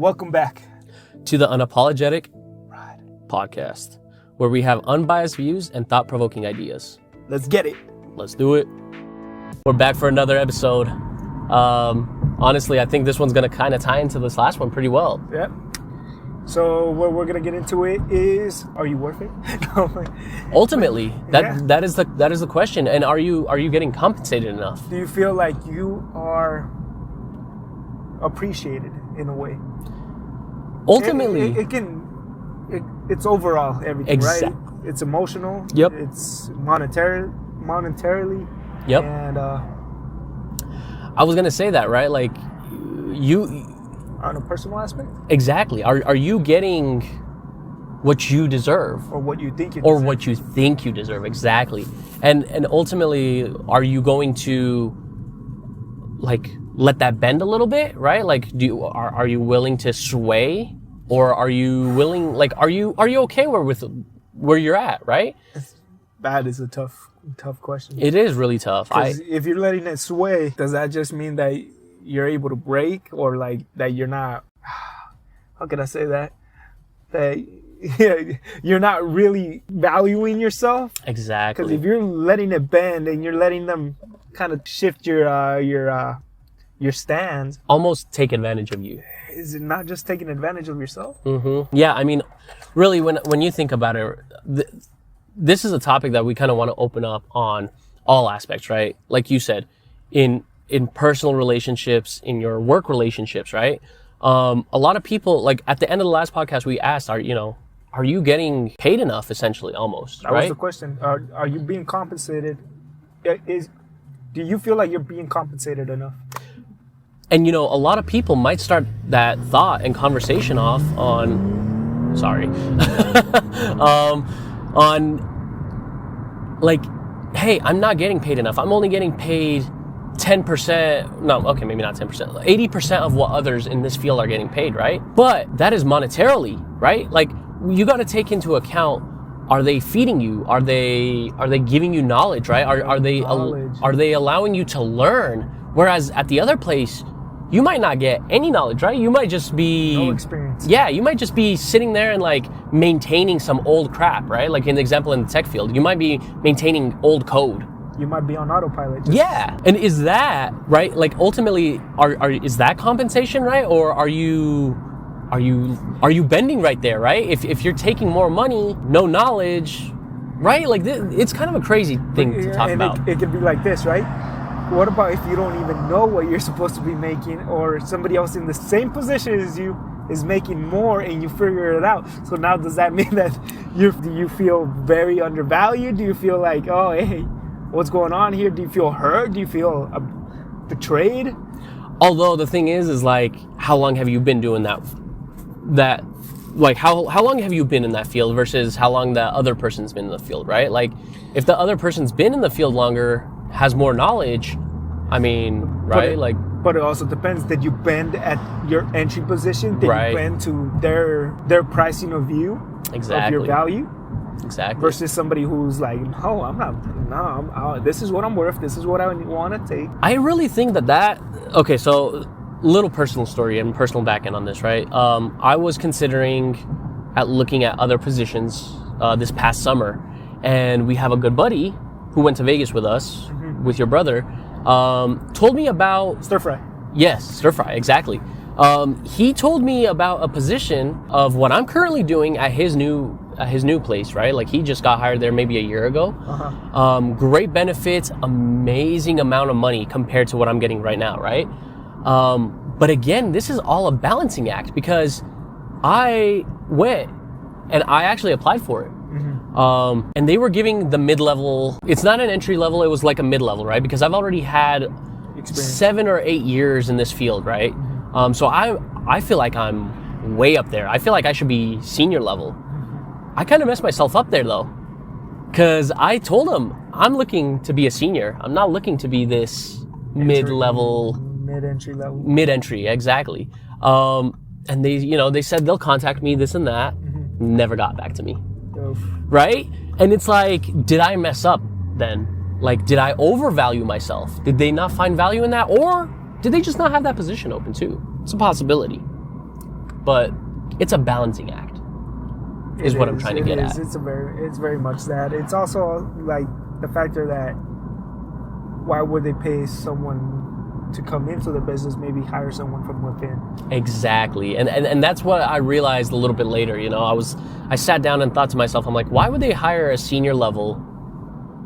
Welcome back to the Unapologetic Podcast, where we have unbiased views and thought-provoking ideas. Let's get it. Let's do it. We're back for another episode. Honestly, I think this one's going to kind of tie into this last one pretty well. Yep. So what we're going to get into it is, are you worth it? Ultimately, that is the question. And are you getting compensated enough? Do you feel like you are appreciated in a way? Ultimately, it's overall everything, right? It's emotional. Yep. It's monetarily. Yep. And I was gonna say that, right? Like you on a personal aspect. Exactly. Are you getting what you deserve, or what you think you or deserve? what you think you deserve? Exactly. And ultimately, are you going to like let that bend a little bit, right? Like, are you willing to sway, or are you willing? Like, are you okay with where you're at, right? That is a tough question. It is really tough. If you're letting it sway, does that just mean that you're able to break, or like that you're not? How can I say that? That you're not really valuing yourself. Exactly. Because if you're letting it bend and you're letting them kind of shift your stance, almost take advantage of you. Is it not just taking advantage of yourself? Mm-hmm. Yeah, I mean, really, when you think about it, this is a topic that we kind of want to open up on all aspects, right? Like you said, in personal relationships, in your work relationships, right? A lot of people, like at the end of the last podcast, we asked, are you getting paid enough? Essentially, almost. That right? was the question. Are you being compensated? Do you feel like you're being compensated enough? And a lot of people might start that thought and conversation off on, on like, hey, I'm not getting paid enough. I'm only getting paid 10%. No, okay, maybe not 10%. 80% of what others in this field are getting paid, right? But that is monetarily, right? Like, you got to take into account, are they feeding you? Are they giving you knowledge, right? Are they allowing you to learn? Whereas at the other place, you might not get any knowledge, right? You might just be... No experience. Yeah, you might just be sitting there and like maintaining some old crap, right? Like in the example in the tech field, you might be maintaining old code. You might be on autopilot. Yeah, and is that, right? Like ultimately, is that compensation, right? Or are you bending right there, right? If you're taking more money, no knowledge, right? Like it's kind of a crazy thing to talk about. It could be like this, right? What about if you don't even know what you're supposed to be making, or somebody else in the same position as you is making more and you figure it out? So now does that mean that do you feel very undervalued? Do you feel like, oh, hey, what's going on here? Do you feel hurt? Do you feel betrayed? Although the thing is like, how long have you been doing that like how long have you been in that field versus how long that other person's been in the field, right? Like if the other person's been in the field longer, has more knowledge, I mean, right? But it also depends. Did you bend at your entry position? Did you bend to their pricing of you? Exactly. Of your value? Exactly. Versus somebody who's like, no, I'm not. No, this is what I'm worth. This is what I want to take. I really think that. Okay, so little personal story and personal backend on this, right? I was considering looking at other positions this past summer, and we have a good buddy who went to Vegas with us, with your brother, told me about... Stir fry. Yes, stir fry, exactly. He told me about a position of what I'm currently doing at his new place, right? Like he just got hired there maybe a year ago. Great benefits, amazing amount of money compared to what I'm getting right now, right? But again, this is all a balancing act because I went and I actually applied for it. And they were giving the mid-level, it's not an entry level, it was like a mid-level, right? Because I've already had experience. 7 or 8 years in this field, right? So I feel like I'm way up there. I feel like I should be senior level. I kind of messed myself up there though. Because I told them, I'm looking to be a senior. I'm not looking to be this mid-level. Mid-entry level. Mid-entry, exactly. And they said they'll contact me, this and that. Never got back to me. Right? And it's like, did I mess up then? Like, did I overvalue myself? Did they not find value in that? Or did they just not have that position open too? It's a possibility. but it's a balancing act. Is what I'm trying to get at. It's very much that. It's also like the factor that why would they pay someone to come into the business? Maybe hire someone from within. Exactly, and that's what I realized a little bit later. I sat down and thought to myself, I'm like, why would they hire a senior level?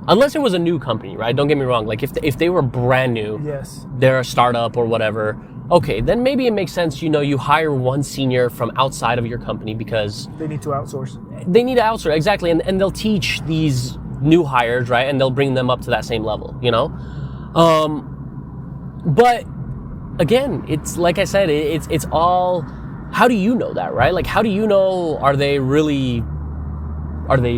Unless it was a new company, right? Don't get me wrong. Like if they were brand new, yes, they're a startup or whatever. Okay, then maybe it makes sense. You hire one senior from outside of your company because they need to outsource. They need to outsource, exactly, and they'll teach these new hires, right? And they'll bring them up to that same level. But again, it's like I said, it's all. How do you know that, right? Like, how do you know? Are they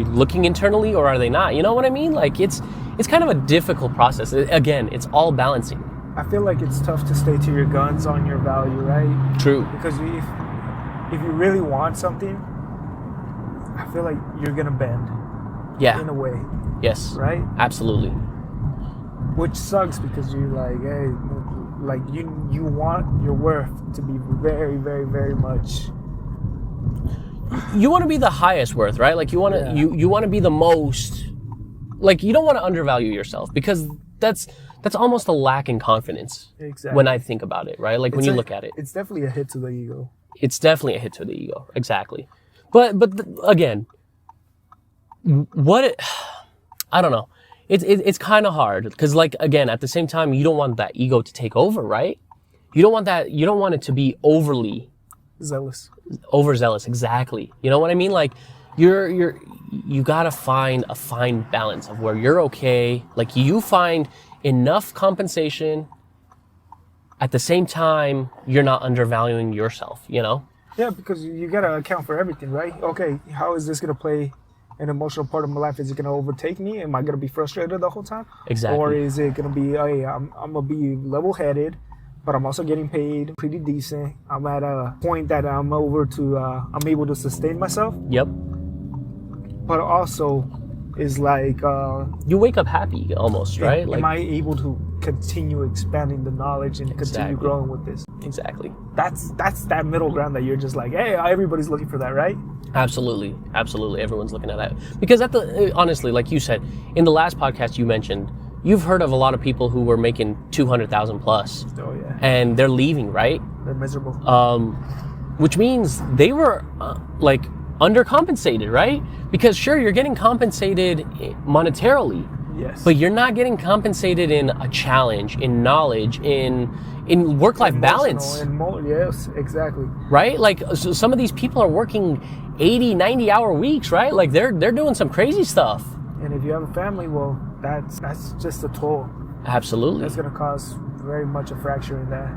looking internally or are they not? You know what I mean? Like, it's kind of a difficult process. Again, it's all balancing. I feel like it's tough to stay to your guns on your value, right? True. Because if you really want something, I feel like you're gonna bend. Yeah. In a way. Yes. Right? Absolutely. Which sucks because you're like, hey, like you want your worth to be very, very, very much. You want to be the highest worth, right? Like you want to you want to be the most. Like you don't want to undervalue yourself because that's almost a lack in confidence. Exactly. When I think about it, right? Like when you look at it, it's definitely a hit to the ego. It's definitely a hit to the ego. Exactly. But again, I don't know. It's kind of hard because, like, again, at the same time, you don't want that ego to take over, right? You don't want that. You don't want it to be overly overzealous. Exactly. You know what I mean? Like, you gotta find a fine balance of where you're okay. Like, you find enough compensation. At the same time, you're not undervaluing yourself. Yeah, because you gotta account for everything, right? Okay, how is this gonna play an emotional part of my life? Is it gonna overtake me? Am I gonna be frustrated the whole time? Exactly. Or is it gonna be, hey, I'm gonna be level-headed, but I'm also getting paid pretty decent. I'm at a point that I'm able to sustain myself. Yep. But also, is like you wake up happy almost, right? Am I able to continue expanding the knowledge and continue growing with this? Exactly. That's that middle ground that you're just like, hey, everybody's looking for that, right? Absolutely. Everyone's looking at that because honestly, like you said in the last podcast, you mentioned you've heard of a lot of people who were making 200,000 plus. Oh yeah. And they're leaving, right? They're miserable. Which means they were like undercompensated, right? Because sure, you're getting compensated monetarily. Yes. But you're not getting compensated in a challenge, in knowledge, in work-life balance. Yes, exactly. Right? Like so some of these people are working 80, 90-hour weeks, right? Like they're doing some crazy stuff. And if you have a family, well, that's just a toll. Absolutely. That's going to cause very much a fracture in that.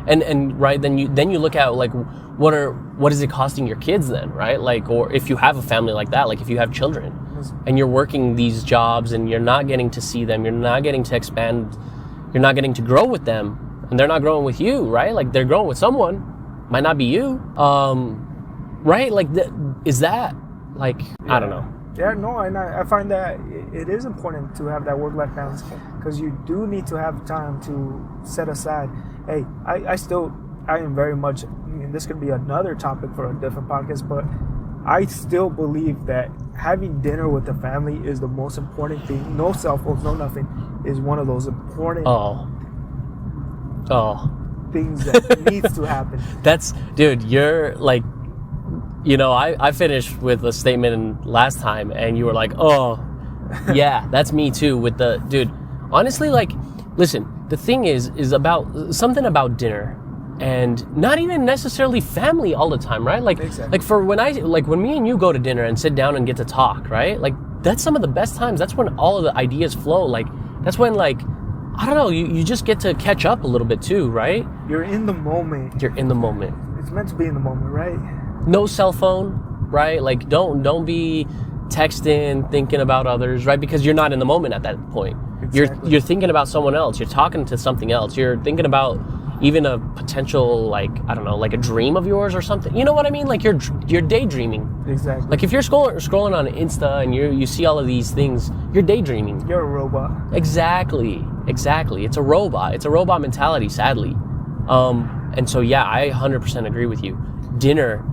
And right, then you look at like what is it costing your kids then, right? Like, or if you have a family like that, like if you have children and you're working these jobs and you're not getting to see them, you're not getting to expand, you're not getting to grow with them, and they're not growing with you, right? Like they're growing with someone, might not be you, right? Like is that like, I don't know. Yeah, no, and I find that it is important to have that work-life balance because you do need to have time to set aside. Hey, I am very much, and this could be another topic for a different podcast, but I still believe that having dinner with the family is the most important thing. No cell phones, no nothing, is one of those important things that needs to happen. That's, dude, you're like, I finished with a statement last time and you were like, oh, yeah, that's me too with the, dude, honestly, like, listen, the thing is about something about dinner and not even necessarily family all the time, right? Like, exactly. Like when me and you go to dinner and sit down and get to talk, right? Like that's some of the best times. That's when all of the ideas flow. Like that's when, like, I don't know, you just get to catch up a little bit too, right? You're in the moment. It's meant to be in the moment, right? No cell phone, right? Like don't be texting, thinking about others, right? Because you're not in the moment at that point. Exactly. You're thinking about someone else. You're talking to something else. You're thinking about even a potential, like, I don't know, like a dream of yours or something. You know what I mean? Like you're daydreaming. Exactly. Like if you're scrolling on Insta and you see all of these things, you're daydreaming. You're a robot. Exactly. It's a robot. It's a robot mentality, sadly. And so yeah, I 100% agree with you. dinner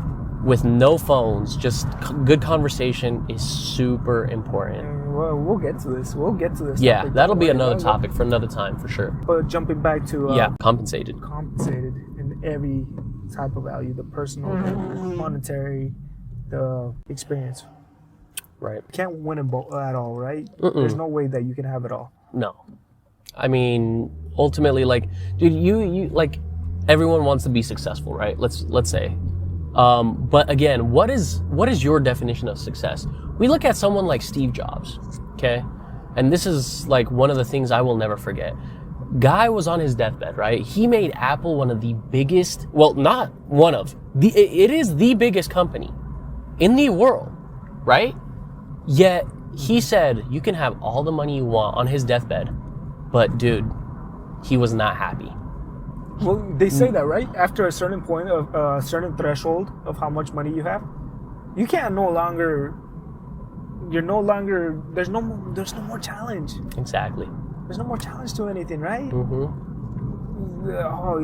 with no phones, just good conversation is super important. Well, we'll get to this. Yeah, topic. that'll be another topic for another time for sure. But jumping back to compensated in every type of value, the personal, the monetary, the experience. Right. You can't win it at all, right? Mm-mm. There's no way that you can have it all. No. I mean, ultimately, like, dude, you like, everyone wants to be successful, right? Let's say. But again, what is your definition of success? We look at someone like Steve Jobs, okay? And this is like one of the things I will never forget. Guy was on his deathbed, right? He made Apple one of the biggest, well, not one of, it is the biggest company in the world, right? Yet he said, you can have all the money you want on his deathbed, but dude, he was not happy. Well, they say that, right? After a certain point of a certain threshold of how much money you have, you can't there's no more challenge. Exactly. There's no more challenge to anything, right? Mm-hmm. Oh,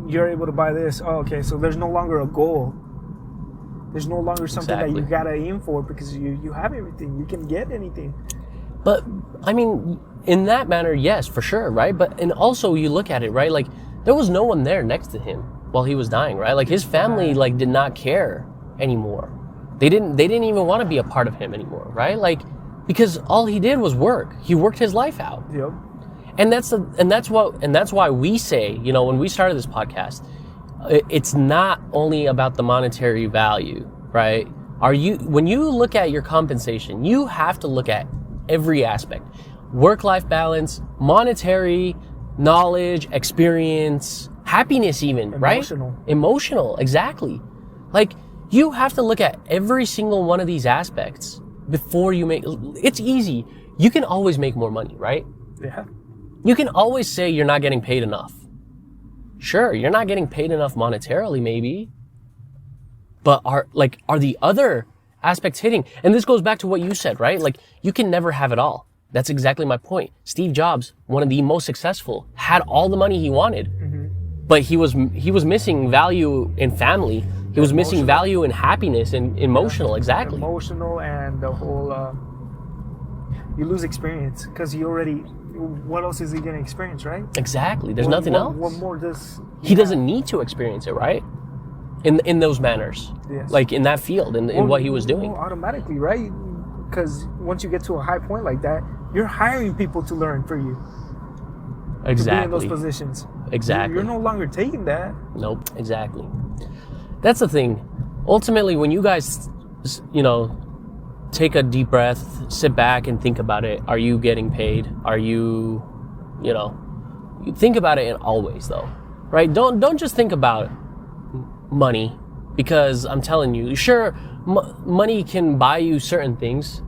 you're able to buy this. Oh, okay, so there's no longer a goal. There's no longer something that you gotta aim for because you have everything. You can get anything. But, I mean, in that manner, yes, for sure, right? But, and also you look at it, right? Like, there was no one there next to him while he was dying, right? Like, his family, like, did not care anymore. They didn't even want to be a part of him anymore, right? Like, because all he did was work. He worked his life out. Yep. And that's why we say, you know, when we started this podcast, it's not only about the monetary value, right? When you look at your compensation, you have to look at every aspect. Work-life balance, monetary, knowledge, experience, happiness even, right? Emotional, exactly. Like, you have to look at every single one of these aspects before you make, it's easy. You can always make more money, right? Yeah. You can always say you're not getting paid enough. Sure, you're not getting paid enough monetarily, maybe. But are the other aspects hitting? And this goes back to what you said, right? Like, you can never have it all. That's exactly my point. Steve Jobs, one of the most successful, had all the money he wanted, but he was missing value in family. He was missing value in happiness and emotional, exactly. Emotional and the whole, you lose experience because what else is he going to experience, right? Exactly. There's nothing else. What more does he doesn't need to experience it, right? In those manners, yes. Like in that field, in what he was doing. Well, automatically, right? Because once you get to a high point like that, you're hiring people to learn for you. Exactly. To be in those positions. Exactly. You're no longer taking that. Nope. Exactly. That's the thing. Ultimately, when you guys, you know, take a deep breath, sit back and think about it. Are you getting paid? Are you, you know, you think about it always though, right? Don't just think about money, because I'm telling you, sure, money can buy you certain things,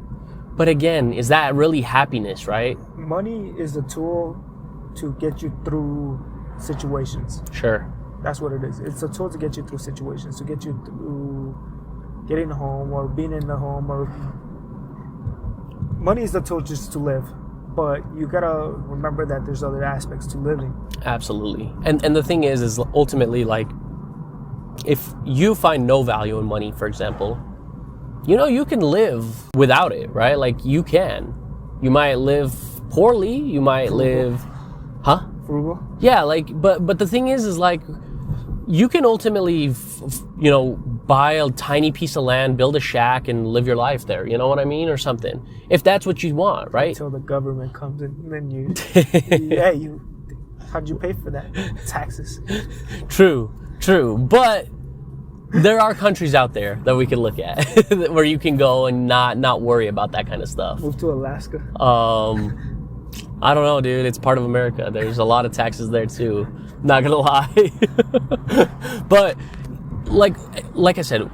but again, is that really happiness, right? Money is a tool to get you through situations. Sure. That's what it is. It's a tool to get you through situations, to get you through getting home or being in the home. Or money is the tool just to live, but you gotta remember that there's other aspects to living. Absolutely. And the thing is ultimately, like, if you find no value in money, for example, you know, you can live without it, right? Like, you can. You might live poorly. You might live, Frugal? Yeah, like, but the thing is like, you can ultimately, you know, buy a tiny piece of land, build a shack, and live your life there. You know what I mean? Or something. If that's what you want, right? Until the government comes in, and then you, how'd you pay for that? Taxes. True. But there are countries out there that we can look at where you can go and not worry about that kind of stuff. Move to Alaska. I don't know, dude. It's part of America. There's a lot of taxes there too. Not gonna lie. But like I said,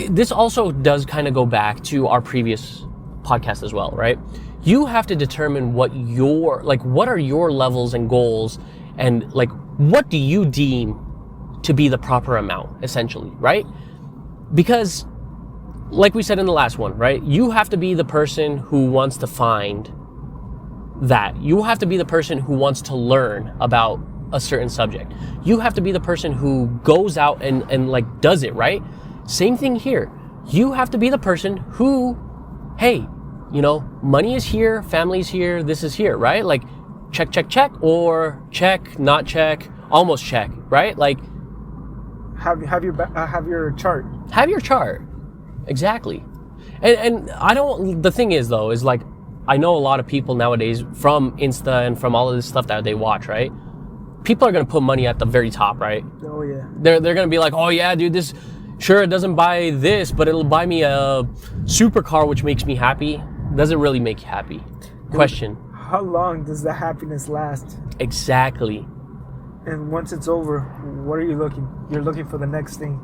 this also does kind of go back to our previous podcast as well, right? You have to determine what are your levels and goals, and like, what do you deem to be the proper amount, essentially, right? Because, like we said in the last one, right? You have to be the person who wants to find that. You have to be the person who wants to learn about a certain subject. You have to be the person who goes out and like does it, right? Same thing here. You have to be the person who, hey, you know, money is here, family's here, this is here, right? Like check, check, check, or check, not check, almost check, right? Like have your chart. Have your chart. Exactly. And I don't, the thing is though, is like, I know a lot of people nowadays from Insta and from all of this stuff that they watch, right? People are going to put money at the very top, right? Oh yeah. They're going to be like, oh yeah, dude, this, sure, it doesn't buy this, but it'll buy me a supercar, which makes me happy. Does it really make you happy? Question. How long does the happiness last? Exactly. And once it's over, what are you looking? You're looking for the next thing.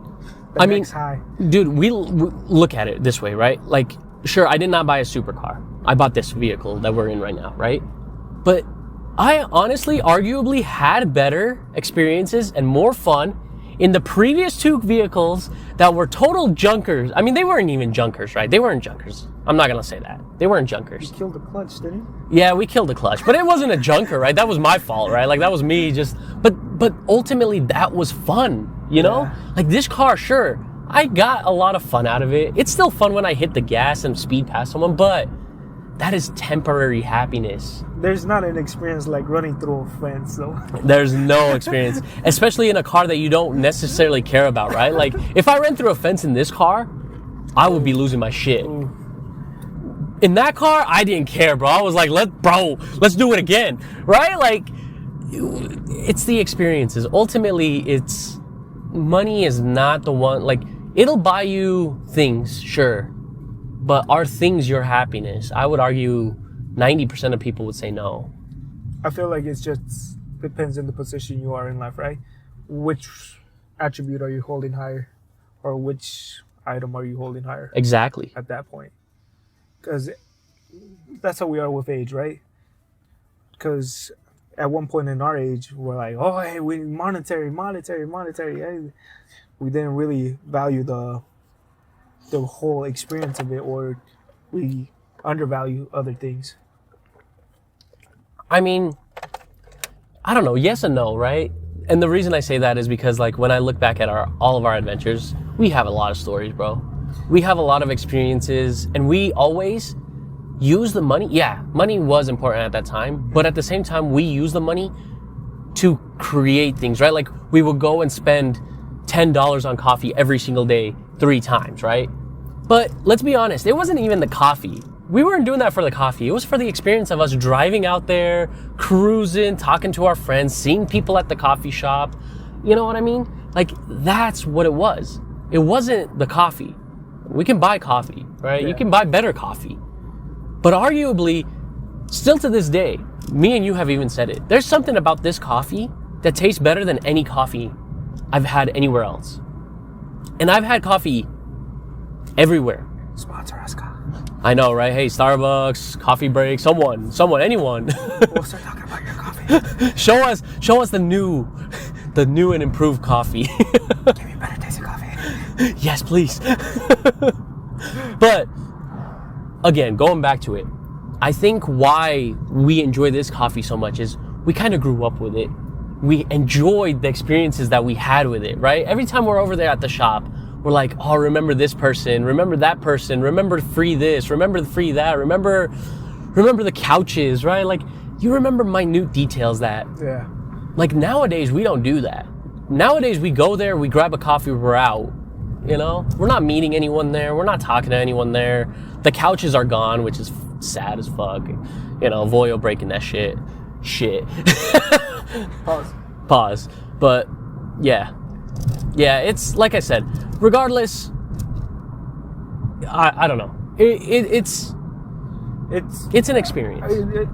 I mean, next high. Dude, we look at it this way, right? Like, sure, I did not buy a supercar. I bought this vehicle that we're in right now, right? But I honestly, arguably had better experiences and more fun in the previous two vehicles that were total junkers. I mean, they weren't even junkers, right? They weren't junkers. I'm not gonna say that. They weren't junkers. You killed the clutch, didn't you? Yeah, we killed the clutch, but it wasn't a junker, right? That was my fault, right? Like that was me just, but ultimately that was fun, you know? Yeah. Like this car, sure, I got a lot of fun out of it. It's still fun when I hit the gas and speed past someone, but that is temporary happiness. There's not an experience like running through a fence, though. There's no experience, especially in a car that you don't necessarily care about, right? Like if I ran through a fence in this car, I would be losing my shit. Ooh. In that car, I didn't care, bro. I was like, let's do it again, right? Like, it's the experiences. Ultimately, it's money is not the one. Like, it'll buy you things, sure, but are things your happiness? I would argue 90% of people would say no. I feel like it's just depends on the position you are in life, right? Which attribute are you holding higher, or which item are you holding higher? Exactly. At that point. Because that's how we are with age, right? Because at one point in our age, we're like, oh, hey, we monetary. Hey. We didn't really value the whole experience of it, or we undervalue other things. I mean, I don't know, yes and no, right? And the reason I say that is because, like, when I look back at all of our adventures, we have a lot of stories, bro. We have a lot of experiences, and we always use the money. Yeah, money was important at that time, but at the same time, we use the money to create things, right? Like, we would go and spend $10 on coffee every single day, 3 times, right? But let's be honest, it wasn't even the coffee. We weren't doing that for the coffee. It was for the experience of us driving out there, cruising, talking to our friends, seeing people at the coffee shop. You know what I mean? Like, that's what it was. It wasn't the coffee. We can buy coffee, right? Yeah. You can buy better coffee. But arguably, still to this day, me and you have even said it, there's something about this coffee that tastes better than any coffee I've had anywhere else. And I've had coffee everywhere. Sponsor us, Kyle. I know, right? Hey, Starbucks, coffee break, someone, anyone. We'll start talking about your coffee. Show us the new and improved coffee. Give me better tasting coffee. Yes, please. But again, going back to it, I think why we enjoy this coffee so much is we kind of grew up with it. We enjoyed the experiences that we had with it, right? Every time we're over there at the shop, we're like, oh, remember this person, remember that person, remember free this, remember free that, remember the couches, right? Like, you remember minute details that, Yeah. like, nowadays we don't do that. Nowadays we go there, we grab a coffee, we're out, you know? We're not meeting anyone there, we're not talking to anyone there. The couches are gone, which is sad as fuck. You know, Voyo breaking that shit. Pause. But, yeah, it's like I said, regardless, I don't know. It's an experience.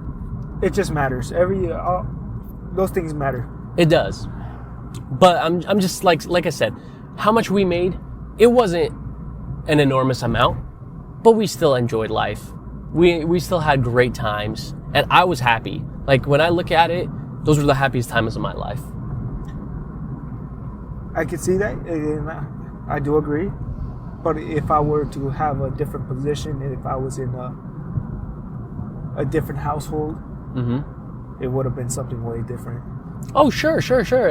It just matters. Those things matter. It does. But I'm just like I said, how much we made, it wasn't an enormous amount, but we still enjoyed life. We still had great times, and I was happy. Like, when I look at it, those were the happiest times of my life. I could see that, and I do agree. But if I were to have a different position, if I was in a different household, Mm-hmm. it would have been something way different. Oh, sure.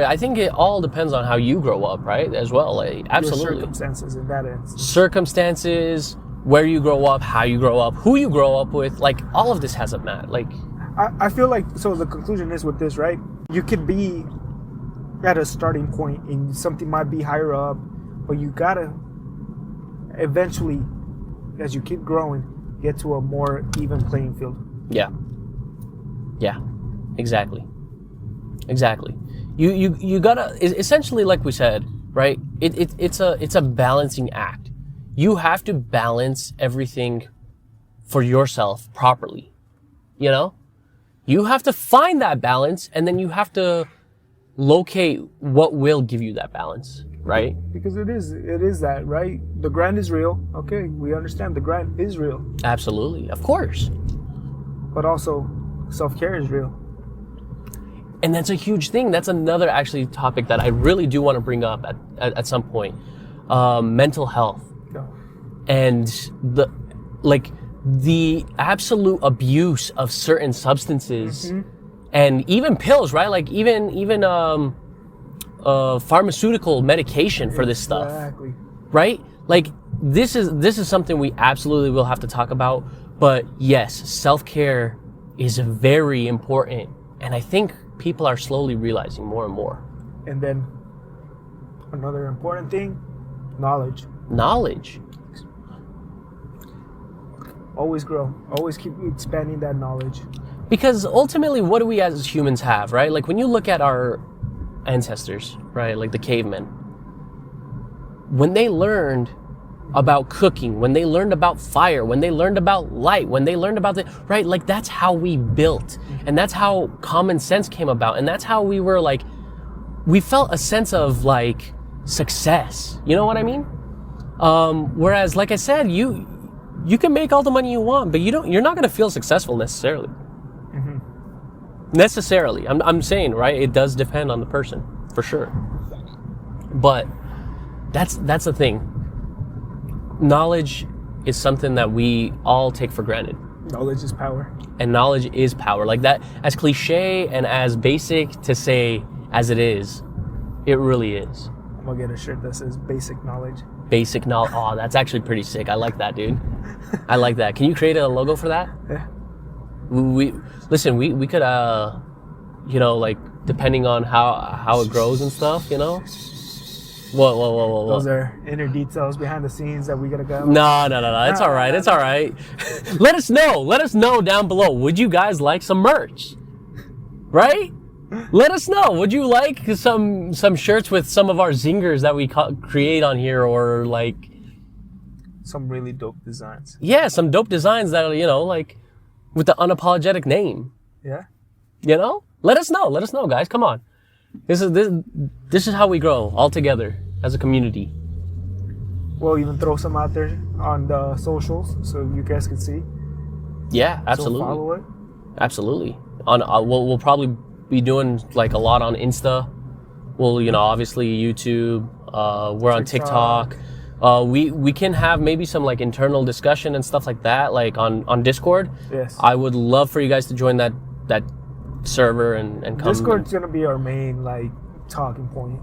I think it all depends on how you grow up, right? As well, like, absolutely. Your circumstances in that instance. Circumstances, where you grow up, how you grow up, who you grow up with, like, all of this has a mat. Like, I feel like, so the conclusion is with this, right? You could be at a starting point and something might be higher up, but you gotta eventually, as you keep growing, get to a more even playing field. Yeah, exactly. You gotta, essentially, like we said, right? It's a balancing act. You have to balance everything for yourself properly. You know, you have to find that balance, and then you have to locate what will give you that balance, right? Because it is that, right? The grind is real. Okay, we understand the grind is real. Absolutely, of course. But also, self-care is real. And that's a huge thing. That's another actually topic that I really do want to bring up at some point. Mental health. Yeah. And the absolute abuse of certain substances, and even pills, right? Like even pharmaceutical medication for this stuff. Exactly. Right? Like this is something we absolutely will have to talk about. But yes, self-care is very important. And I think people are slowly realizing more and more. And then another important thing, knowledge. Always grow. Always keep expanding that knowledge. Because ultimately, what do we as humans have, right? Like when you look at our ancestors, right? Like the cavemen. When they learned about cooking, when they learned about fire, when they learned about light, when they learned about right? Like that's how we built. And that's how common sense came about. And that's how we were like, we felt a sense of like success. You know what I mean? Whereas, like I said, you can make all the money you want, but you're not going to feel successful necessarily. Necessarily. I'm saying, right? It does depend on the person, for sure. But that's the thing. Knowledge is something that we all take for granted. Knowledge is power. And knowledge is power. Like that, as cliche and as basic to say as it is, it really is. I'm gonna get a shirt that says basic knowledge. Basic knowledge. Oh, that's actually pretty sick. I like that, dude. I like that. Can you create a logo for that? Yeah. We could like depending on how it grows and stuff, you know. Whoa. Those are inner details behind the scenes that we gotta go. No. It's all right. It's all right. Let us know down below. Would you guys like some merch? Right? Let us know. Would you like some shirts with some of our zingers that we create on here, or like some really dope designs? Yeah, some dope designs that like with the unapologetic name. Yeah. Let us know, guys. Come on. This is how we grow all together as a community. We'll even throw some out there on the socials so you guys can see. Yeah, absolutely. So follow it. Absolutely. We'll probably be doing like a lot on Insta. We'll obviously YouTube. We're on TikTok. We can have maybe some like internal discussion and stuff like that, like on Discord. Yes. I would love for you guys to join that server and come. Discord's gonna be our main like talking point.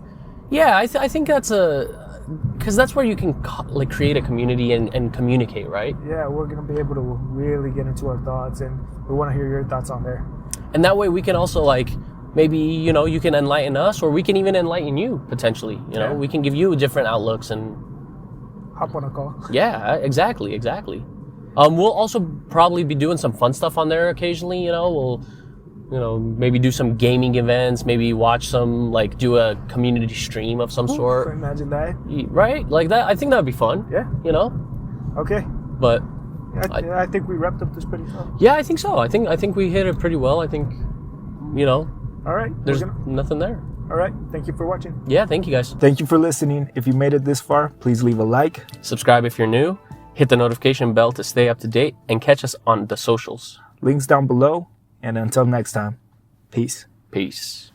Yeah, I think that's because that's where you can like create a community and communicate, right? Yeah, we're gonna be able to really get into our thoughts, and we want to hear your thoughts on there. And that way we can also like maybe you can enlighten us, or we can even enlighten you potentially. We can give you different outlooks and hop on a call. Yeah, exactly. We'll also probably be doing some fun stuff on there occasionally. We'll maybe do some gaming events, maybe watch some, like, do a community stream of some sort. Imagine that. Right? Like that. I think that would be fun. Yeah. Okay. But I think we wrapped up this pretty well. Yeah, I think so. I think we hit it pretty well. I think, All right. There's nothing there. All right. Thank you for watching. Yeah, thank you guys. Thank you for listening. If you made it this far, please leave a like. Subscribe if you're new. Hit the notification bell to stay up to date, and catch us on the socials. Links down below. And until next time, peace. Peace.